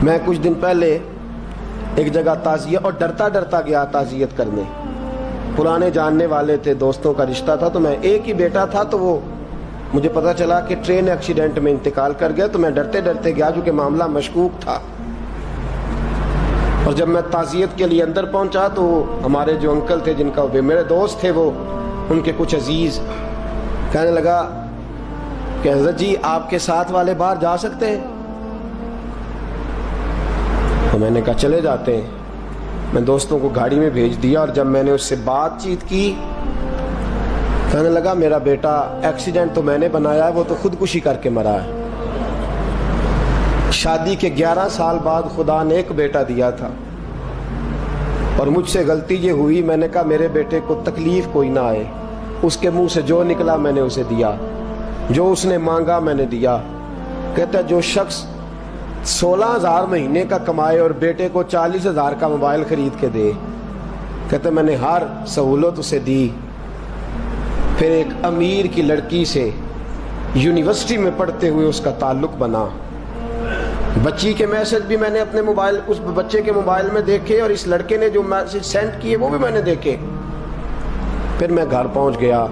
میں کچھ دن پہلے ایک جگہ تعزیت اور ڈرتا ڈرتا گیا تعزیت کرنے. پرانے جاننے والے تھے, دوستوں کا رشتہ تھا, تو میں ایک ہی بیٹا تھا, تو وہ مجھے پتا چلا کہ ٹرین ایکسیڈنٹ میں انتقال کر گیا. تو میں ڈرتے ڈرتے گیا کیونکہ معاملہ مشکوک تھا. اور جب میں تعزیت کے لیے اندر پہنچا تو ہمارے جو انکل تھے, جن کا میرے دوست تھے, وہ ان کے کچھ عزیز کہنے لگا کہ حضرت جی آپ کے ساتھ والے باہر جا سکتے ہیں؟ تو میں نے کہا چلے جاتے ہیں. میں دوستوں کو گاڑی میں بھیج دیا, اور جب میں نے اس سے بات چیت کی, کہنے لگا میرا بیٹا ایکسیڈنٹ تو میں نے بنایا ہے, وہ تو خودکشی کر کے مرا ہے. شادی کے 11 سال بعد خدا نے ایک بیٹا دیا تھا, اور مجھ سے غلطی یہ ہوئی, میں نے کہا میرے بیٹے کو تکلیف کوئی نہ آئے. اس کے منہ سے جو نکلا میں نے اسے دیا, جو اس نے مانگا میں نے دیا. کہتا ہے جو شخص 16,000 مہینے کا کمائے اور بیٹے کو 40,000 کا موبائل خرید کے دے, کہتا ہے میں نے ہر سہولت اسے دی. پھر ایک امیر کی لڑکی سے یونیورسٹی میں پڑھتے ہوئے اس کا تعلق بنا. بچی کے میسج بھی میں نے اپنے موبائل, اس بچے کے موبائل میں دیکھے, اور اس لڑکے نے جو میسج سینڈ کیے وہ بھی میں نے دیکھے. پھر میں گھر پہنچ گیا,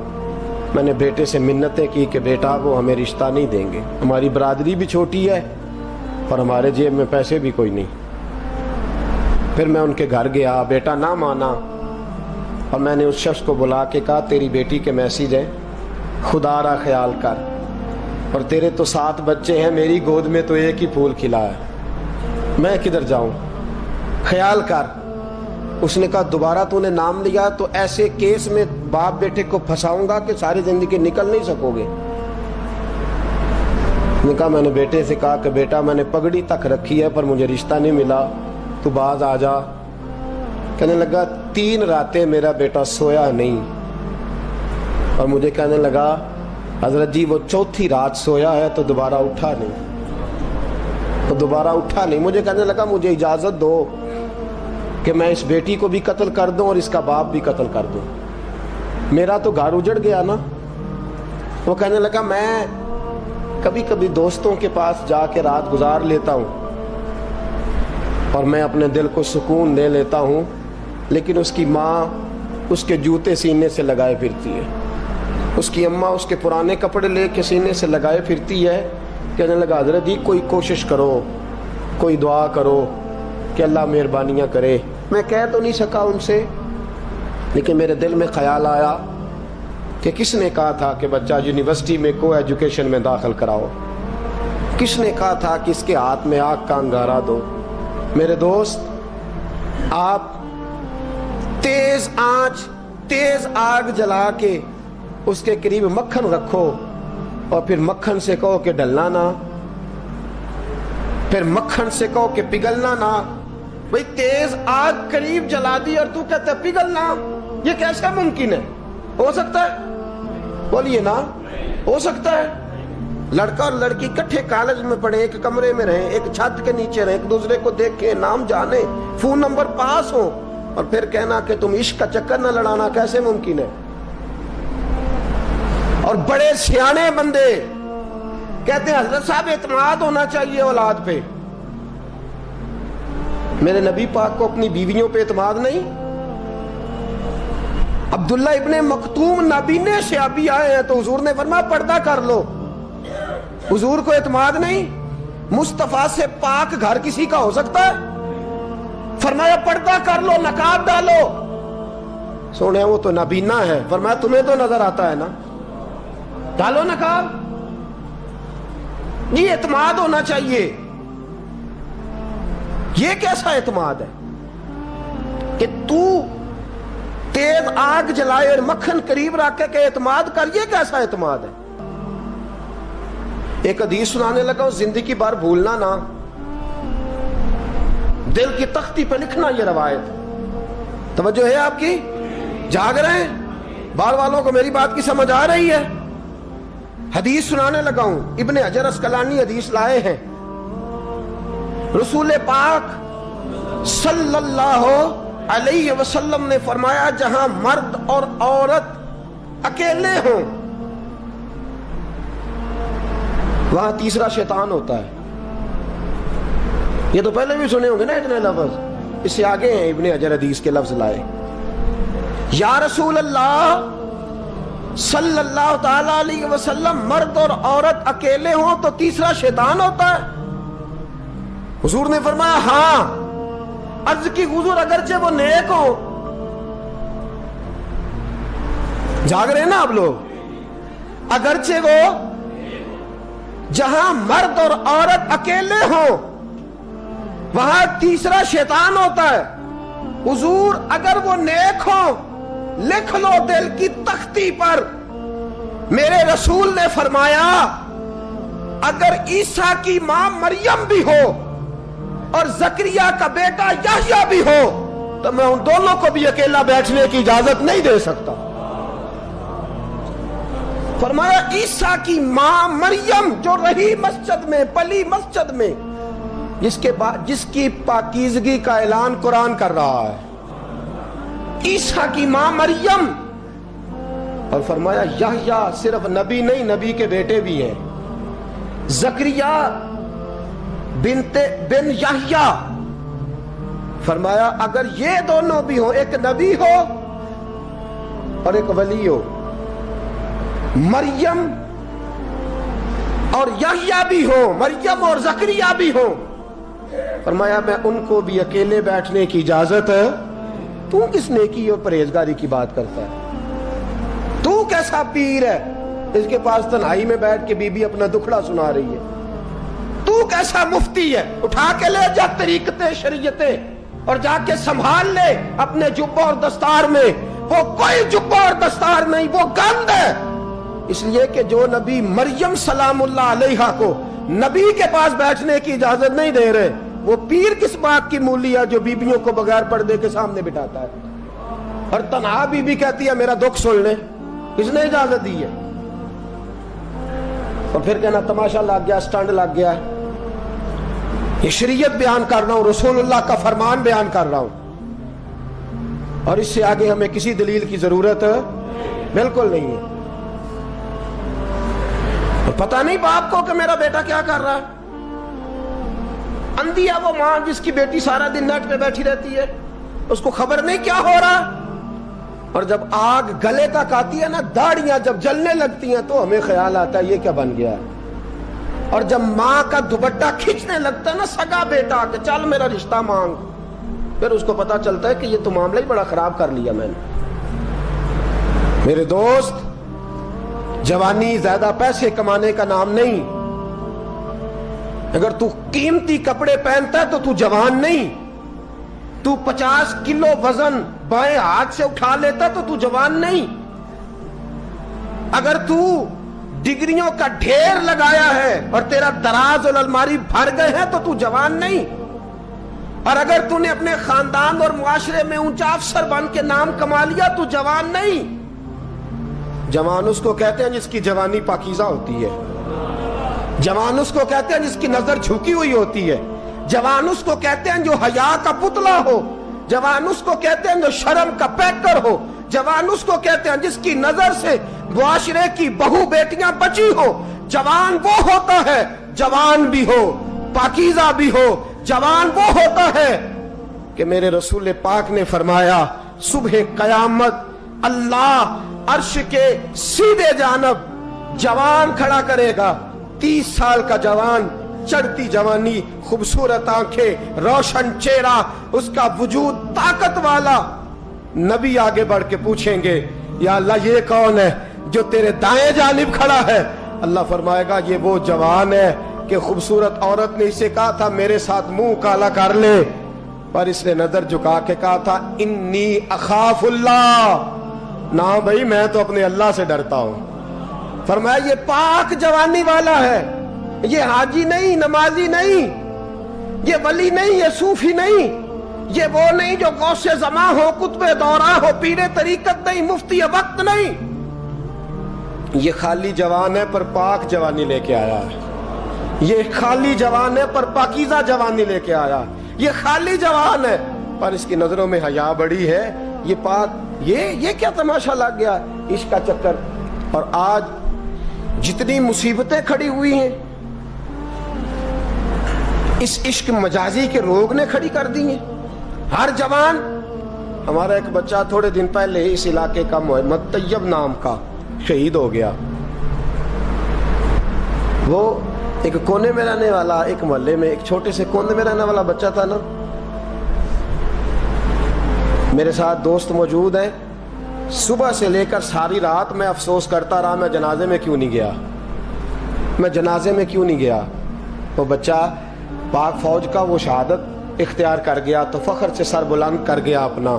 میں نے بیٹے سے منتیں کی کہ بیٹا وہ ہمیں رشتہ نہیں دیں گے, ہماری برادری بھی چھوٹی ہے اور ہمارے جیب میں پیسے بھی کوئی نہیں. پھر میں ان کے گھر گیا, بیٹا نہ مانا, اور میں نے اس شخص کو بلا کے کہا تیری بیٹی کے میسیج ہیں, خدا را خیال کر, اور تیرے تو 7 بچے ہیں, میری گود میں تو ایک ہی پھول کھلا ہے, میں کدھر جاؤں, خیال کر. اس نے کہا دوبارہ تو نے نام لیا تو ایسے کیس میں باپ بیٹے کو پھنساؤں گا کہ ساری زندگی نکل نہیں سکو گے. نے کہا میں نے بیٹے سے کہا کہ بیٹا میں نے پگڑی تک رکھی ہے پر مجھے رشتہ نہیں ملا, تو باز آ جا. کہنے لگا 3 راتیں میرا بیٹا سویا نہیں, اور مجھے کہنے لگا حضرت جی وہ 4تھی رات سویا ہے تو دوبارہ اٹھا نہیں. مجھے کہنے لگا مجھے اجازت دو کہ میں اس بیٹی کو بھی قتل کر دوں اور اس کا باپ بھی قتل کر دوں, میرا تو گھر اجڑ گیا نا. وہ کہنے لگا میں کبھی کبھی دوستوں کے پاس جا کے رات گزار لیتا ہوں اور میں اپنے دل کو سکون دے لیتا ہوں, لیکن اس کی ماں اس کے جوتے سینے سے لگائے پھرتی ہے, اس کی اماں اس کے پرانے کپڑے لے کے سینے سے لگائے پھرتی ہے. کہنے لگا حضرت جی کوئی کوشش کرو, کوئی دعا کرو کہ اللہ مہربانیاں کرے. میں کہہ تو نہیں سکا ان سے, لیکن میرے دل میں خیال آیا کہ کس نے کہا تھا کہ بچہ یونیورسٹی میں کو ایجوکیشن میں داخل کراؤ, کس نے کہا تھا کہ اس کے ہاتھ میں آگ کا انگارہ دو. میرے دوست, آپ تیز آنچ تیز آگ جلا کے اس کے قریب مکھن رکھو, اور پھر مکھن سے کہو کہ ڈلنا نہ, پھر مکھن سے کہو کہ پگھلنا نہ. بھئی تیز آگ قریب جلا دی اور تو کہتا ہے پگھلنا, یہ کیسا ممکن ہے؟ ہو سکتا ہے؟ بولیے نا, ہو سکتا ہے؟ لڑکا اور لڑکی کٹھے کالج میں پڑھیں, ایک کمرے میں رہیں, ایک چھت کے نیچے رہیں, ایک دوسرے کو دیکھیں, نام جانیں, فون نمبر پاس ہو, اور پھر کہنا کہ تم عشق کا چکر نہ لڑانا, کیسے ممکن ہے؟ اور بڑے سیانے بندے کہتے ہیں حضرت صاحب اعتماد ہونا چاہیے اولاد پہ. میرے نبی پاک کو اپنی بیویوں پہ اعتماد نہیں؟ عبداللہ ابن مکتوم نابینے سے ابھی آئے ہیں تو حضور نے فرمایا پردہ کر لو. حضور کو اعتماد نہیں؟ مصطفیٰ سے پاک گھر کسی کا ہو سکتا ہے؟ فرمایا پردہ کر لو, نقاب ڈالو. سونے وہ تو نابینا ہے, فرمایا تمہیں تو نظر آتا ہے نا, ڈالو نقاب. یہ اعتماد ہونا چاہیے. یہ کیسا اعتماد ہے کہ تو تیز آگ جلائے اور مکھن قریب رکھ کے اعتماد کر, یہ کیسا اعتماد ہے؟ ایک حدیث سنانے لگا ہوں, زندگی بھر بھولنا نہ, دل کی تختی پہ لکھنا یہ روایت. توجہ ہے آپ کی؟ جاگ رہے ہیں؟ باہر والوں کو میری بات کی سمجھ آ رہی ہے؟ حدیث سنانے لگا ہوں, ابن حجر اسقلانی حدیث لائے ہیں. رسول پاک صلی اللہ علیہ وسلم نے فرمایا جہاں مرد اور عورت اکیلے ہوں وہاں تیسرا شیطان ہوتا ہے. یہ تو پہلے بھی سنے ہوں گے نا اتنے لفظ. اس سے آگے ہیں ابن حجر حدیث کے لفظ لائے. یا رسول اللہ صلی اللہ تعالی علیہ وسلم، مرد اور عورت اکیلے ہوں تو تیسرا شیطان ہوتا ہے؟ حضور نے فرمایا ہاں. عرض کی حضور اگرچہ وہ نیک ہو. جاگ رہے ہیں نا آپ لوگ؟ اگرچہ وہ جہاں مرد اور عورت اکیلے ہوں وہاں تیسرا شیطان ہوتا ہے. حضور اگر وہ نیک ہو لکھ لو دل کی تختی پر. میرے رسول نے فرمایا اگر عیسیٰ کی ماں مریم بھی ہو اور زکریا کا بیٹا یحییٰ بھی ہو تو میں ان دونوں کو بھی اکیلا بیٹھنے کی اجازت نہیں دے سکتا. فرمایا عیسیٰ کی ماں مریم جو رہی مسجد میں، پلی مسجد میں، جس کی پاکیزگی کا اعلان قرآن کر رہا ہے، عیسیٰ کی ماں مریم. اور فرمایا یحییٰ صرف نبی نہیں، نبی کے بیٹے بھی ہیں. زکریا بن یحییٰ. فرمایا اگر یہ دونوں بھی ہوں، ایک نبی ہو اور ایک ولی ہو، مریم اور یحییٰ بھی ہو، مریم اور زکریا بھی ہو، فرمایا میں ان کو بھی اکیلے بیٹھنے کی اجازت ہے. تو کس نیکی اور پرہیزگاری کی بات کرتا ہے؟ تو کیسا پیر ہے اس کے پاس تنہائی میں بیٹھ کے بی بی اپنا دکھڑا سنا رہی ہے؟ تو کیسا مفتی ہے؟ اٹھا کے لے جا طریقتیں شریعتیں اور جا کے سنبھال لے اپنے جبہ اور دستار میں. وہ کوئی جبہ اور دستار نہیں، وہ گند ہے. اس لیے کہ جو نبی مریم سلام اللہ علیہا کو نبی کے پاس بیٹھنے کی اجازت نہیں دے رہے، وہ پیر کس بات کی مولی ہے جو بیبیوں کو بغیر پردے کے سامنے بٹھاتا ہے؟ اور تنہا بی بی کہتی ہے میرا دکھ سن لے. کس نے اجازت دی ہے؟ اور پھر کہنا تماشا لگ گیا، سٹنڈ لگ گیا. یہ شریعت بیان کر رہا ہوں، رسول اللہ کا فرمان بیان کر رہا ہوں، اور اس سے آگے ہمیں کسی دلیل کی ضرورت بالکل نہیں ہے. پتہ نہیں باپ کو کہ میرا بیٹا کیا کر رہا ہے. اندھی ہے وہ ماں جس کی بیٹی سارا دن نیٹ پہ بیٹھی رہتی ہے، اس کو خبر نہیں کیا ہو رہا. اور جب آگ گلے تک آتی ہے نا، داڑیاں جب جلنے لگتی ہیں تو ہمیں خیال آتا ہے یہ کیا بن گیا ہے. اور جب ماں کا دوپٹہ کھینچنے لگتا ہے نا سگا بیٹا کہ چل میرا رشتہ مانگ، پھر اس کو پتا چلتا ہے کہ یہ تو معاملہ ہی بڑا خراب کر لیا میں نے. میرے دوست، جوانی زیادہ پیسے کمانے کا نام نہیں. اگر تو قیمتی کپڑے پہنتا ہے تو تو جوان نہیں. تو 50 کلو وزن بائیں ہاتھ سے اٹھا لیتا تو تو جوان نہیں. اگر تو ڈگریوں کا ڈھیر لگایا ہے اور تیرا دراز اور الماری بھر گئے ہیں تو تو جوان نہیں. اور اگر تو نے اپنے خاندان اور معاشرے میں اونچا افسر بن کے نام کما لیا تو جوان نہیں. جوان اس کو کہتے ہیں جس کی جوانی پاکیزہ ہوتی ہے. جوان اس کو کہتے ہیں جس کی نظر جھکی ہوئی ہوتی ہے. جوان اس کو کہتے ہیں جو حیا کا پتلا ہو. جوان اس کو کہتے ہیں جو شرم کا پیکر ہو. جوان اس کو کہتے ہیں جس کی نظر سے معاشرے کی بہو بیٹیاں بچی ہو. جوان وہ ہوتا ہے، جوان بھی ہو پاکیزہ بھی ہو. جوان وہ ہوتا ہے کہ میرے رسول پاک نے فرمایا صبح قیامت اللہ عرش کے سیدھے جانب جوان کھڑا کرے گا. 30 سال کا جوان، چڑھتی جوانی، خوبصورت آنکھیں، روشن چہرہ، اس کا وجود طاقت والا. نبی آگے بڑھ کے پوچھیں گے یا اللہ یہ کون ہے جو تیرے دائیں جانب کھڑا ہے؟ اللہ فرمائے گا یہ وہ جوان ہے کہ خوبصورت عورت نے اسے کہا تھا میرے ساتھ منہ کالا کر لے، پر اس نے نظر جھکا کے کہا تھا انی اخاف اللہ. نہ بھائی میں تو اپنے اللہ سے ڈرتا ہوں. فرمایا یہ پاک جوانی والا ہے، یہ حاجی نہیں، نمازی نہیں، یہ ولی نہیں، یہ صوفی نہیں، یہ وہ نہیں جو غوث زماں ہو، قطب دورہ ہو، پیر طریقت نہیں، مفتی وقت نہیں. یہ خالی جوان ہے پر پاک جوانی لے کے آیا ہے. یہ خالی جوان ہے پر پاکیزہ جوانی لے کے آیا. یہ خالی جوان ہے پر اس کی نظروں میں حیا بڑی ہے. یہ پاک، یہ کیا تماشا لگ گیا عشق کا چکر. اور آج جتنی مصیبتیں کھڑی ہوئی ہیں، اس عشق مجازی کے روگ نے کھڑی کر دی ہیں. ہر جوان. ہمارا ایک بچہ تھوڑے دن پہلے اس علاقے کا محمد طیب نام کا شہید ہو گیا. وہ ایک کونے میں رہنے والا, ایک محلے میں ایک چھوٹے سے کونے میں رہنے والا بچہ تھا نا. میرے ساتھ دوست موجود ہیں. صبح سے لے کر ساری رات میں افسوس کرتا رہا میں جنازے میں کیوں نہیں گیا, میں جنازے میں کیوں نہیں گیا. وہ بچہ پاک فوج کا وہ شہادت اختیار کر گیا تو فخر سے سر بلند کر گیا اپنا.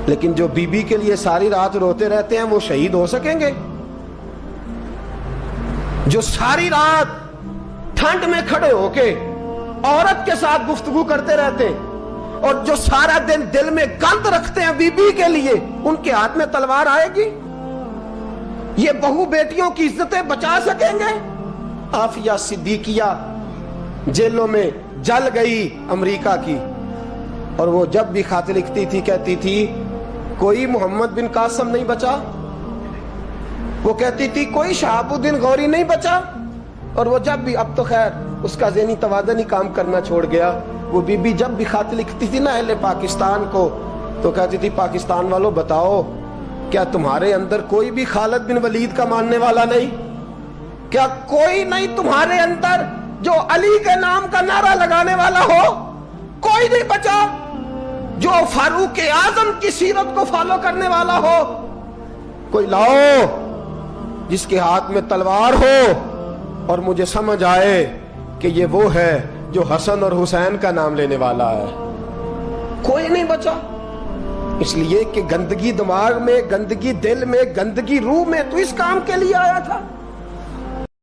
لیکن جو بی بی کے لیے ساری رات روتے رہتے ہیں وہ شہید ہو سکیں گے؟ جو ساری رات ٹھنڈ میں کھڑے ہو کے عورت کے ساتھ گفتگو کرتے رہتے ہیں اور جو سارا دن دل میں گند رکھتے ہیں بی بی کے لیے, ان کے ہاتھ میں تلوار آئے گی؟ یہ بہو بیٹیوں کی عزتیں بچا سکیں گے؟ عافیہ صدیقیہ جیلوں میں جل گئی امریکہ کی, اور وہ جب بھی خط لکھتی تھی کہتی تھی کوئی محمد بن قاسم نہیں بچا, وہ کہتی تھی کوئی شہاب الدین غوری نہیں بچا. اور وہ جب بھی, اب تو خیر اس کا ذہنی توازن ہی کام کرنا چھوڑ گیا, وہ بی بی جب بھی خط لکھتی تھی نا اہل پاکستان کو تو کہتی تھی پاکستان والوں بتاؤ کیا تمہارے اندر کوئی بھی خالد بن ولید کا ماننے والا نہیں؟ کیا کوئی نہیں تمہارے اندر جو علی کے نام کا نعرہ لگانے والا ہو؟ کوئی نہیں بچا جو فاروق اعظم کی سیرت کو فالو کرنے والا ہو. کوئی لاؤ جس کے ہاتھ میں تلوار ہو اور مجھے سمجھ آئے کہ یہ وہ ہے جو حسن اور حسین کا نام لینے والا ہے. کوئی نہیں بچا. اس لیے کہ گندگی دماغ میں, گندگی دل میں, گندگی روح میں تو اس کام کے لیے آیا تھا.